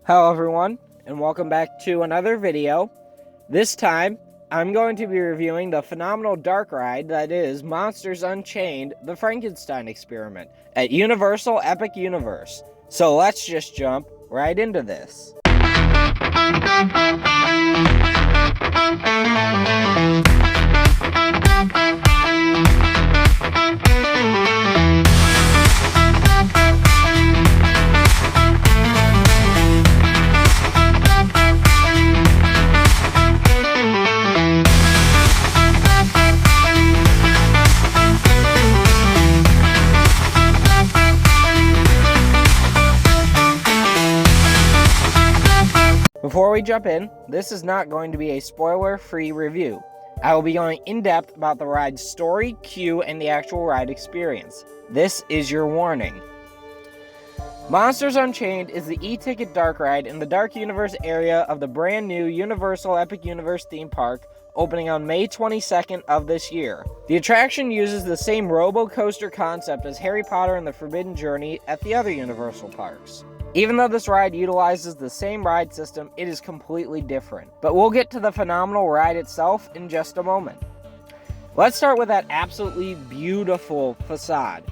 Hello everyone, and welcome back to another video. This time, I'm going to be reviewing the phenomenal dark ride that is Monsters Unchained, the Frankenstein experiment at Universal Epic Universe. So let's just jump right into this. Before we jump in, this is not going to be a spoiler-free review. I will be going in-depth about the ride's story, queue, and the actual ride experience. This is your warning. Monsters Unchained is the e-ticket dark ride in the Dark Universe area of the brand new Universal Epic Universe theme park, opening on May 22nd of this year. The attraction uses the same robo-coaster concept as Harry Potter and the Forbidden Journey at the other Universal parks. Even though this ride utilizes the same ride system, it is completely different. But we'll get to the phenomenal ride itself in just a moment. Let's start with that absolutely beautiful facade.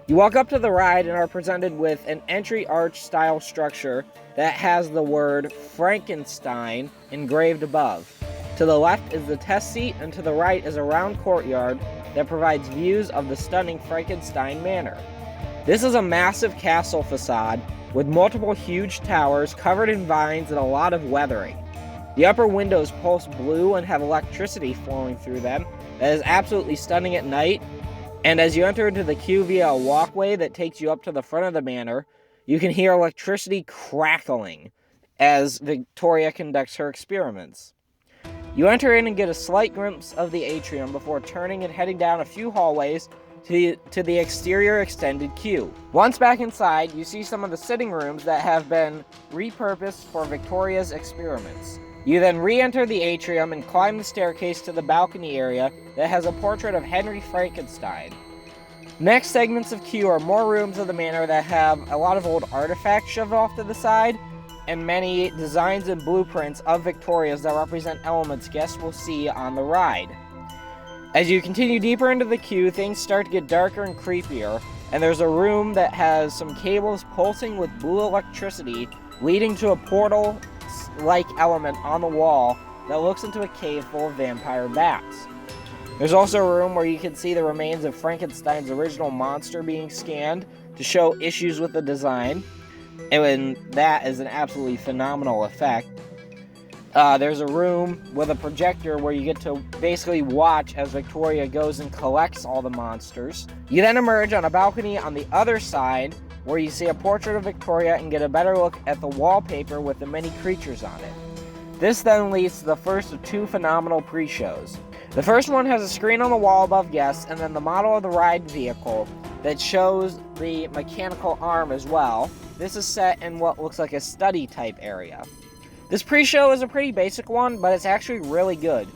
You walk up to the ride and are presented with an entry arch style structure that has the word Frankenstein engraved above. To the left is the test seat, and to the right is a round courtyard that provides views of the stunning Frankenstein Manor. This is a massive castle facade with multiple huge towers covered in vines and a lot of weathering. The upper windows pulse blue and have electricity flowing through them that is absolutely stunning at night, and as you enter into the queue via a walkway that takes you up to the front of the manor, you can hear electricity crackling as Victoria conducts her experiments. You enter in and get a slight glimpse of the atrium before turning and heading down a few hallways to the exterior extended queue. Once back inside, you see some of the sitting rooms that have been repurposed for Victoria's experiments. You then re-enter the atrium and climb the staircase to the balcony area that has a portrait of Henry Frankenstein. Next segments of queue are more rooms of the manor that have a lot of old artifacts shoved off to the side, and many designs and blueprints of Victoria's that represent elements guests will see on the ride. As you continue deeper into the queue, things start to get darker and creepier, and there's a room that has some cables pulsing with blue electricity leading to a portal-like element on the wall that looks into a cave full of vampire bats. There's also a room where you can see the remains of Frankenstein's original monster being scanned to show issues with the design, and that is an absolutely phenomenal effect. There's a room with a projector where you get to basically watch as Victoria goes and collects all the monsters. You then emerge on a balcony on the other side where you see a portrait of Victoria and get a better look at the wallpaper with the many creatures on it. This then leads to the first of two phenomenal pre-shows. The first one has a screen on the wall above guests, and then the model of the ride vehicle that shows the mechanical arm as well. This is set in what looks like a study type area. This pre-show is a pretty basic one, but it's actually really good.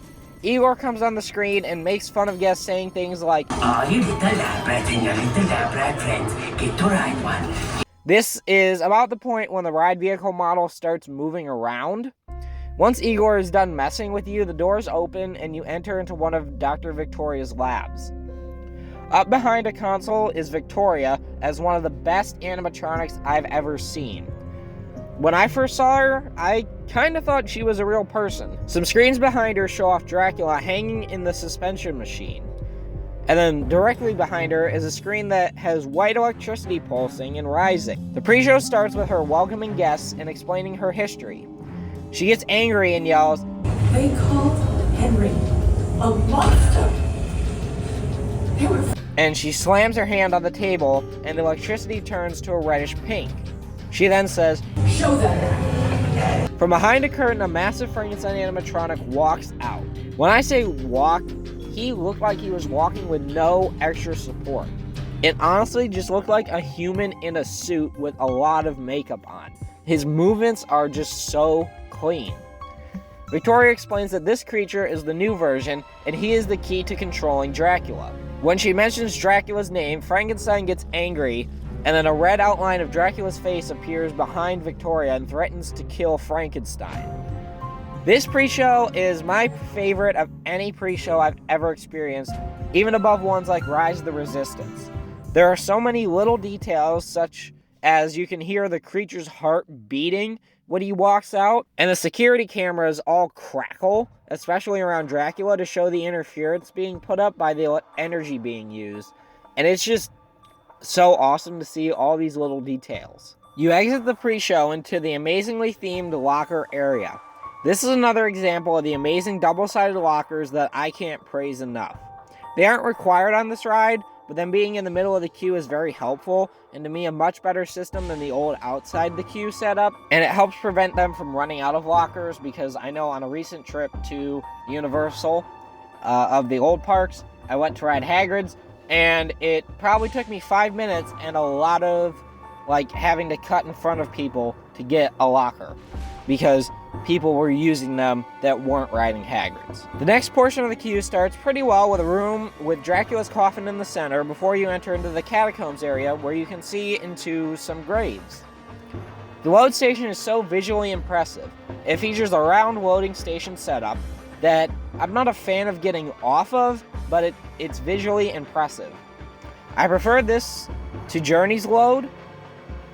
Igor comes on the screen and makes fun of guests saying things like, "Oh, you little lab rat and your little lab rat friends, get to ride one." This is about the point when the ride vehicle model starts moving around. Once Igor is done messing with you, the doors open and you enter into one of Dr. Victoria's labs. Up behind a console is Victoria as one of the best animatronics I've ever seen. When I first saw her, I kind of thought she was a real person. Some screens behind her show off Dracula hanging in the suspension machine. And then directly behind her is a screen that has white electricity pulsing and rising. The pre-show starts with her welcoming guests and explaining her history. She gets angry and yells, "They called Henry a monster." And she slams her hand on the table and the electricity turns to a reddish pink. She then says, "Show them." From behind a curtain, a massive Frankenstein animatronic walks out. When I say walk, he looked like he was walking with no extra support. It honestly just looked like a human in a suit with a lot of makeup on. His movements are just so clean. Victoria explains that this creature is the new version, and he is the key to controlling Dracula. When she mentions Dracula's name, Frankenstein gets angry and then a red outline of Dracula's face appears behind Victoria and threatens to kill Frankenstein. This pre-show is my favorite of any pre-show I've ever experienced, even above ones like Rise of the Resistance. There are so many little details, such as you can hear the creature's heart beating when he walks out, and the security cameras all crackle, especially around Dracula, to show the interference being put up by the energy being used. And it's just so awesome to see all these little details. You exit the pre-show into the amazingly themed locker area. This is another example of the amazing double-sided lockers that I can't praise enough. They aren't required on this ride, but them being in the middle of the queue is very helpful, and to me a much better system than the old outside the queue setup, and it helps prevent them from running out of lockers, because I know on a recent trip to Universal of the old parks, I went to ride Hagrid's, and it probably took me 5 minutes and a lot of having to cut in front of people to get a locker, because people were using them that weren't riding Hagrid's. The next portion of the queue starts pretty well with a room with Dracula's coffin in the center before you enter into the catacombs area where you can see into some graves. The load station is so visually impressive. It features a round loading station setup that I'm not a fan of getting off of, but it's visually impressive. I prefer this to Journey's load.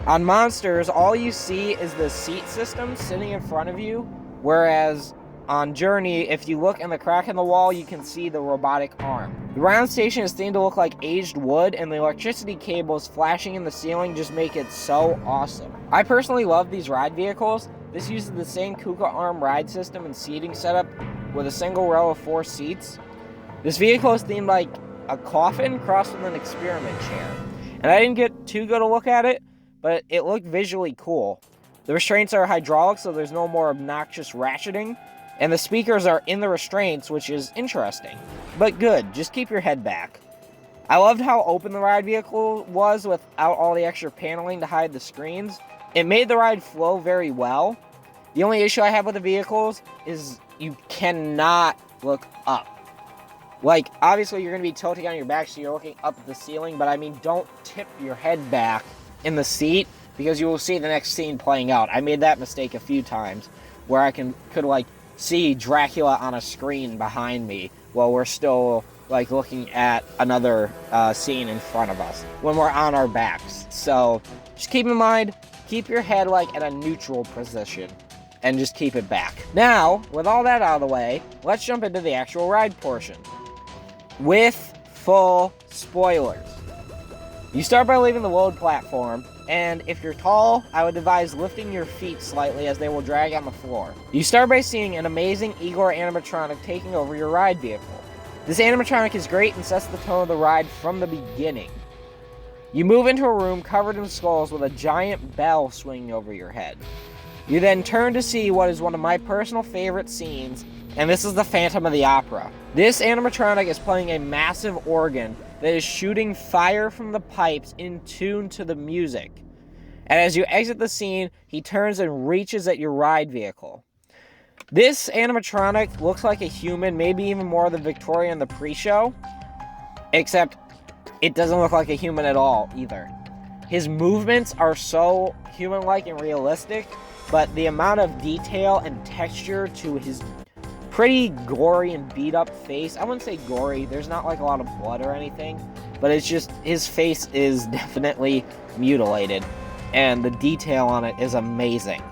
On Monsters, all you see is the seat system sitting in front of you, whereas on Journey, if you look in the crack in the wall, you can see the robotic arm. The round station is themed to look like aged wood, and the electricity cables flashing in the ceiling just make it so awesome. I personally love these ride vehicles. This uses the same Kuka arm ride system and seating setup with a single row of 4 seats. This vehicle is themed like a coffin crossed with an experiment chair, and I didn't get too good a look at it, but it looked visually cool. The restraints are hydraulic, so there's no more obnoxious ratcheting, and the speakers are in the restraints, which is interesting. But good, just keep your head back. I loved how open the ride vehicle was without all the extra paneling to hide the screens. It made the ride flow very well. The only issue I have with the vehicles is you cannot look up. Obviously you're going to be tilting on your back, so you're looking up at the ceiling, but I mean, don't tip your head back in the seat, because you will see the next scene playing out. I made that mistake a few times, where I could see Dracula on a screen behind me, while we're still, looking at another scene in front of us, when we're on our backs. So, just keep in mind, keep your head, at a neutral position, and just keep it back. Now, with all that out of the way, let's jump into the actual ride portion, with full spoilers. You start by leaving the load platform, and if you're tall, I would advise lifting your feet slightly as they will drag on the floor. You start by seeing an amazing Igor animatronic taking over your ride vehicle. This animatronic is great and sets the tone of the ride from the beginning. You move into a room covered in skulls with a giant bell swinging over your head. You then turn to see what is one of my personal favorite scenes, and this is the Phantom of the Opera. This animatronic is playing a massive organ that is shooting fire from the pipes in tune to the music. And as you exit the scene, he turns and reaches at your ride vehicle. This animatronic looks like a human, maybe even more than Victoria in the pre-show, except it doesn't look like a human at all either. His movements are so human-like and realistic, but the amount of detail and texture to his pretty gory and beat up face. I wouldn't say gory, there's not a lot of blood or anything, but it's just his face is definitely mutilated, and the detail on it is amazing.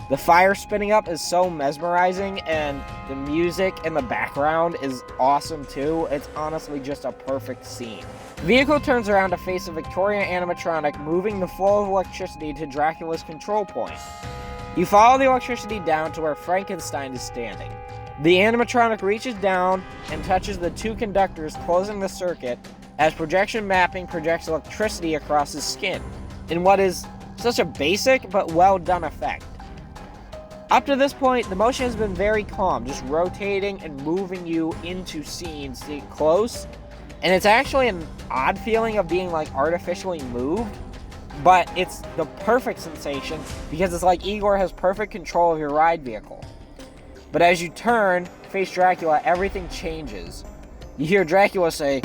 The fire spinning up is so mesmerizing, and the music in the background is awesome too. It's honestly just a perfect scene. The vehicle turns around to face a Victorian animatronic moving the flow of electricity to Dracula's control point. You follow the electricity down to where Frankenstein is standing. The animatronic reaches down and touches the 2 conductors closing the circuit as projection mapping projects electricity across his skin, in what is such a basic but well done effect. Up to this point, the motion has been very calm, just rotating and moving you into scenes to get close, and it's actually an odd feeling of being artificially moved, but it's the perfect sensation because it's like Igor has perfect control of your ride vehicle. But as you turn, face Dracula, everything changes. You hear Dracula say,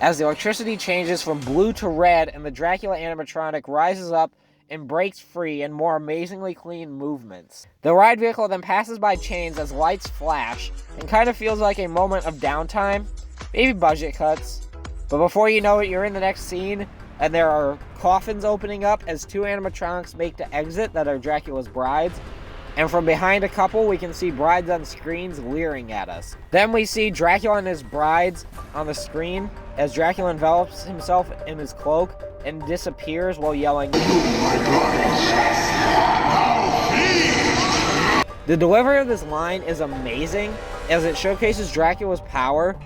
as the electricity changes from blue to red and the Dracula animatronic rises up and breaks free in more amazingly clean movements. The ride vehicle then passes by chains as lights flash and kind of feels like a moment of downtime, maybe budget cuts. But before you know it, you're in the next scene and there are coffins opening up as two animatronics make to exit that are Dracula's brides. And from behind a couple, we can see brides on screens leering at us. Then we see Dracula and his brides on the screen as Dracula envelops himself in his cloak and disappears while yelling, The delivery of this line is amazing as it showcases Dracula's power,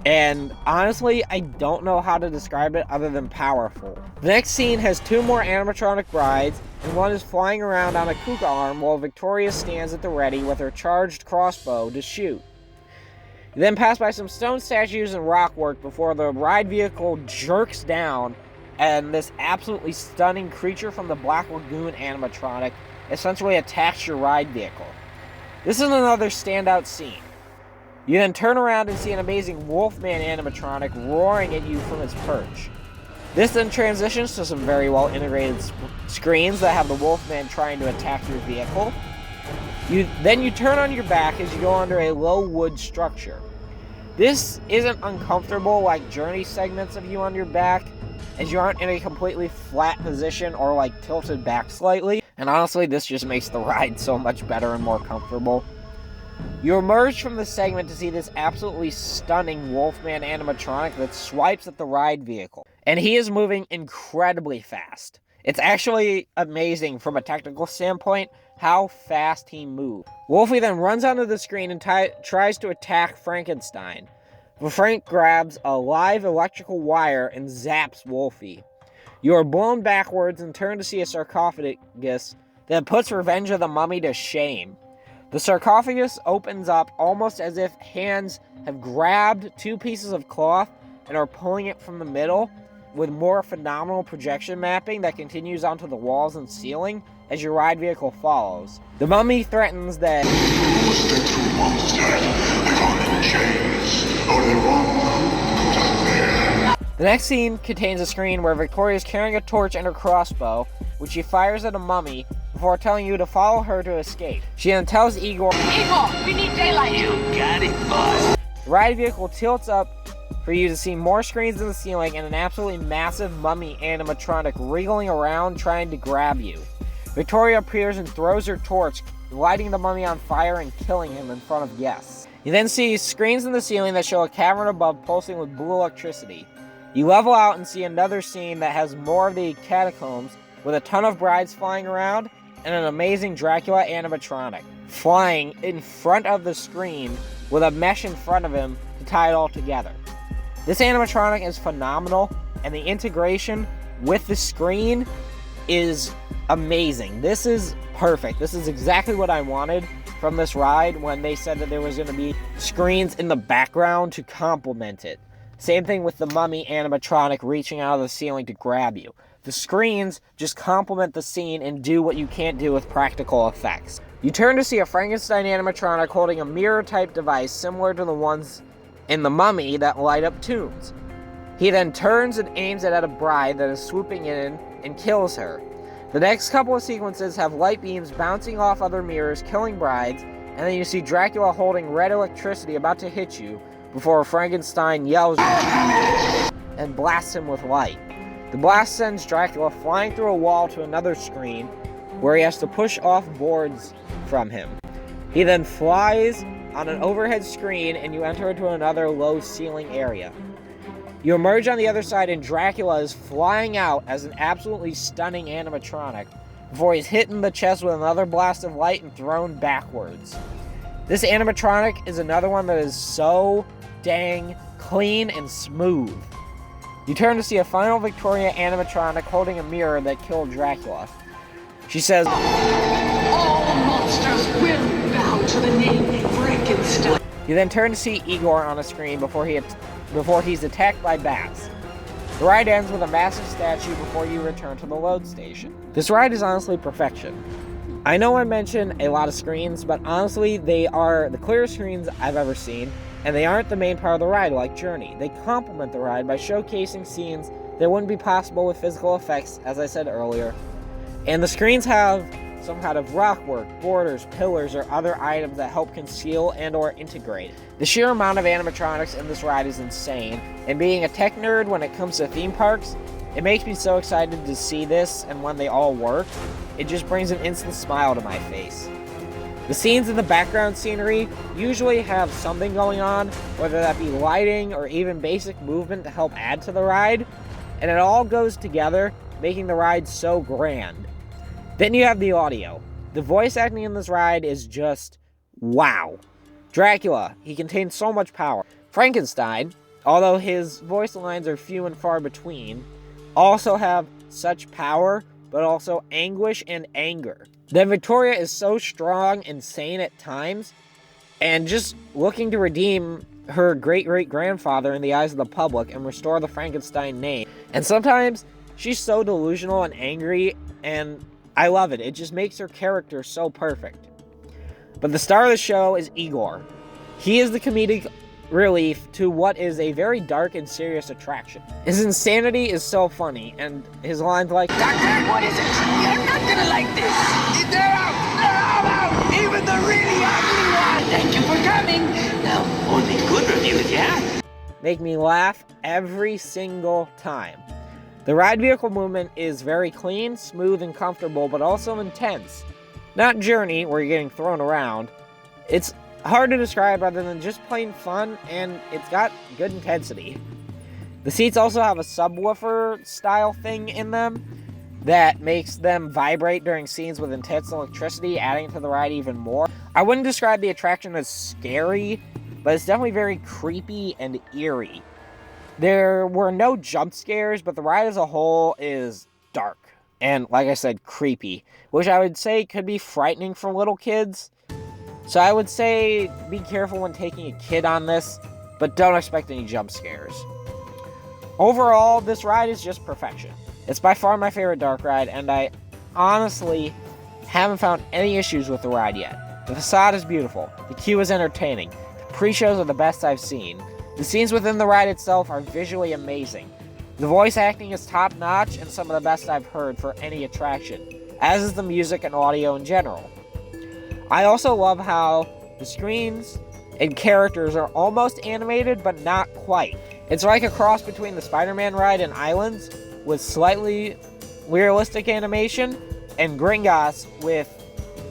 and honestly, I don't know how to describe it other than powerful. The next scene has two more animatronic brides, and one is flying around on a Kuka arm while Victoria stands at the ready with her charged crossbow to shoot. You then pass by some stone statues and rock work before the ride vehicle jerks down, and this absolutely stunning creature from the Black Lagoon animatronic essentially attacks your ride vehicle. This is another standout scene. You then turn around and see an amazing Wolfman animatronic roaring at you from its perch. This then transitions to some very well integrated screens that have the Wolfman trying to attack your vehicle. Then you turn on your back as you go under a low wood structure. This isn't uncomfortable like journey segments of you on your back, as you aren't in a completely flat position or like tilted back slightly. And honestly, this just makes the ride so much better and more comfortable. You emerge from the segment to see this absolutely stunning Wolfman animatronic that swipes at the ride vehicle. And he is moving incredibly fast. It's actually amazing from a technical standpoint how fast he moves. Wolfie then runs onto the screen and tries to attack Frankenstein. But Frank grabs a live electrical wire and zaps Wolfie. You are blown backwards and turn to see a sarcophagus that puts Revenge of the Mummy to shame. The sarcophagus opens up almost as if hands have grabbed two pieces of cloth and are pulling it from the middle, with more phenomenal projection mapping that continues onto the walls and ceiling as your ride vehicle follows. The mummy threatens that the next scene contains a screen where Victoria is carrying a torch and her crossbow, which she fires at a mummy before telling you to follow her to escape. She then tells Igor, we need daylight. You got it, boss. The ride vehicle tilts up for you to see more screens in the ceiling and an absolutely massive mummy animatronic wriggling around trying to grab you. Victoria appears and throws her torch, lighting the mummy on fire and killing him in front of guests. You then see screens in the ceiling that show a cavern above pulsing with blue electricity. You level out and see another scene that has more of the catacombs with a ton of brides flying around and an amazing Dracula animatronic flying in front of the screen with a mesh in front of him to tie it all together. This animatronic is phenomenal, and the integration with the screen is amazing. This is perfect. This is exactly what I wanted from this ride when they said that there was going to be screens in the background to complement it. Same thing with the mummy animatronic reaching out of the ceiling to grab you. The screens just complement the scene and do what you can't do with practical effects. You turn to see a Frankenstein animatronic holding a mirror-type device similar to the ones in the mummy that light up tombs. He then turns and aims it at a bride that is swooping in and kills her. The next couple of sequences have light beams bouncing off other mirrors, killing brides, and then you see Dracula holding red electricity about to hit you before Frankenstein yells and blasts him with light. The blast sends Dracula flying through a wall to another screen where he has to push off boards from him. He then flies on an overhead screen and you enter into another low ceiling area. You emerge on the other side and Dracula is flying out as an absolutely stunning animatronic before he's hit in the chest with another blast of light and thrown backwards. This animatronic is another one that is so dang clean and smooth. You turn to see a final Victoria animatronic holding a mirror that killed Dracula. She says, All monsters will bow to the name Frankenstein. You then turn to see Igor on a screen before he's attacked by bats. The ride ends with a massive statue before you return to the load station. This ride is honestly perfection. I know I mentioned a lot of screens, but honestly, they are the clearest screens I've ever seen. and they aren't the main part of the ride like Journey. They complement the ride by showcasing scenes that wouldn't be possible with physical effects, as I said earlier. And the screens have some kind of rockwork, borders, pillars, or other items that help conceal and or integrate. The sheer amount of animatronics in this ride is insane, and being a tech nerd when it comes to theme parks, it makes me so excited to see this, and when they all work, it just brings an instant smile to my face. The scenes in the background scenery usually have something going on, whether that be lighting or even basic movement to help add to the ride, and it all goes together, making the ride so grand. Then you have the audio. The voice acting in this ride is just wow. Dracula, he contains so much power. Frankenstein, although his voice lines are few and far between, also have such power, but also anguish and anger. Then Victoria is so strong and sane at times, and just looking to redeem her great-great-grandfather in the eyes of the public and restore the Frankenstein name. And sometimes she's so delusional and angry, and I love it. It just makes her character so perfect. But the star of the show is Igor. He is the comedic relief to what is a very dark and serious attraction. His insanity is so funny, and his lines like, Doctor, what is it? You're not gonna like this. They're out! They're all out! Even the really ugly one! Thank you for coming. Now, only good reviews, yeah? make me laugh every single time. The ride vehicle movement is very clean, smooth, and comfortable, but also intense. Not Journey, where you're getting thrown around. It's hard to describe other than just plain fun, and it's got good intensity. The seats also have a subwoofer style thing in them that makes them vibrate during scenes with intense electricity, adding to the ride even more. I wouldn't describe the attraction as scary, but it's definitely very creepy and eerie. There were no jump scares, but the ride as a whole is dark and, like I said, creepy, which I would say could be frightening for little kids. So I would say be careful when taking a kid on this, but don't expect any jump scares. Overall, this ride is just perfection. It's by far my favorite dark ride, and I honestly haven't found any issues with the ride yet. The facade is beautiful, the queue is entertaining, the pre-shows are the best I've seen, the scenes within the ride itself are visually amazing, the voice acting is top-notch and some of the best I've heard for any attraction, as is the music and audio in general. I also love how the screens and characters are almost animated, but not quite. It's like a cross between the Spider-Man ride and Islands, with slightly realistic animation, and Gringotts with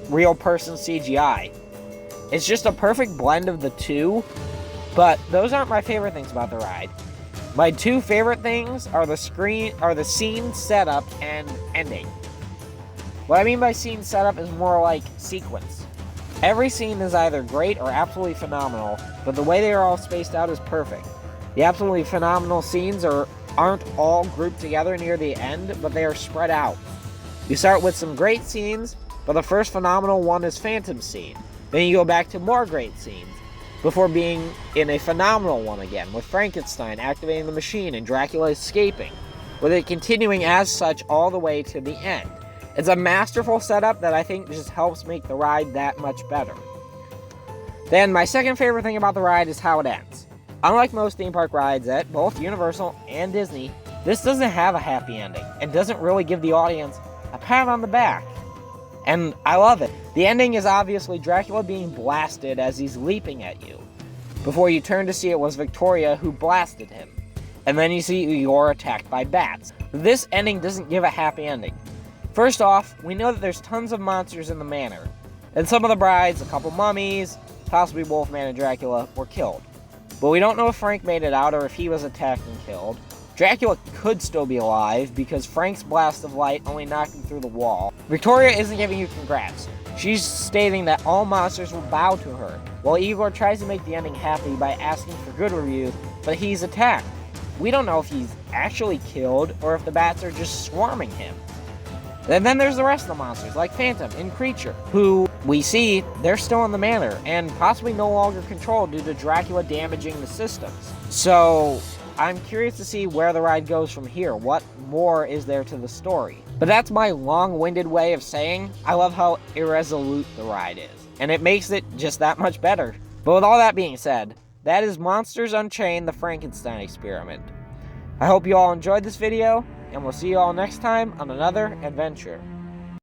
real person CGI. It's just a perfect blend of the two, but those aren't my favorite things about the ride. My two favorite things are the scene setup and ending. What I mean by scene setup is more like sequence. Every scene is either great or absolutely phenomenal, but the way they are all spaced out is perfect. The absolutely phenomenal scenes aren't all grouped together near the end, but they are spread out. You start with some great scenes, but the first phenomenal one is Phantom's scene. Then you go back to more great scenes, before being in a phenomenal one again, with Frankenstein activating the machine and Dracula escaping, with it continuing as such all the way to the end. It's a masterful setup that I think just helps make the ride that much better. Then my second favorite thing about the ride is how it ends. Unlike most theme park rides at both Universal and Disney, this doesn't have a happy ending and doesn't really give the audience a pat on the back. And I love it. The ending is obviously Dracula being blasted as he's leaping at you, before you turn to see it was Victoria who blasted him. And then you see Igor attacked by bats. This ending doesn't give a happy ending. First off, we know that there's tons of monsters in the manor, and some of the brides, a couple mummies, possibly Wolfman and Dracula, were killed. But we don't know if Frank made it out or if he was attacked and killed. Dracula could still be alive because Frank's blast of light only knocked him through the wall. Victoria isn't giving you congrats. She's stating that all monsters will bow to her, while Igor tries to make the ending happy by asking for good reviews, but he's attacked. We don't know if he's actually killed or if the bats are just swarming him. And then there's the rest of the monsters, like Phantom and Creature, who we see they're still in the manor and possibly no longer controlled due to Dracula damaging the systems. So I'm curious to see where the ride goes from here. What more is there to the story? But that's my long-winded way of saying I love how irresolute the ride is, and it makes it just that much better. But with all that being said, That is Monsters Unchained, the Frankenstein Experiment. I hope you all enjoyed this video, and we'll see you all next time on another adventure.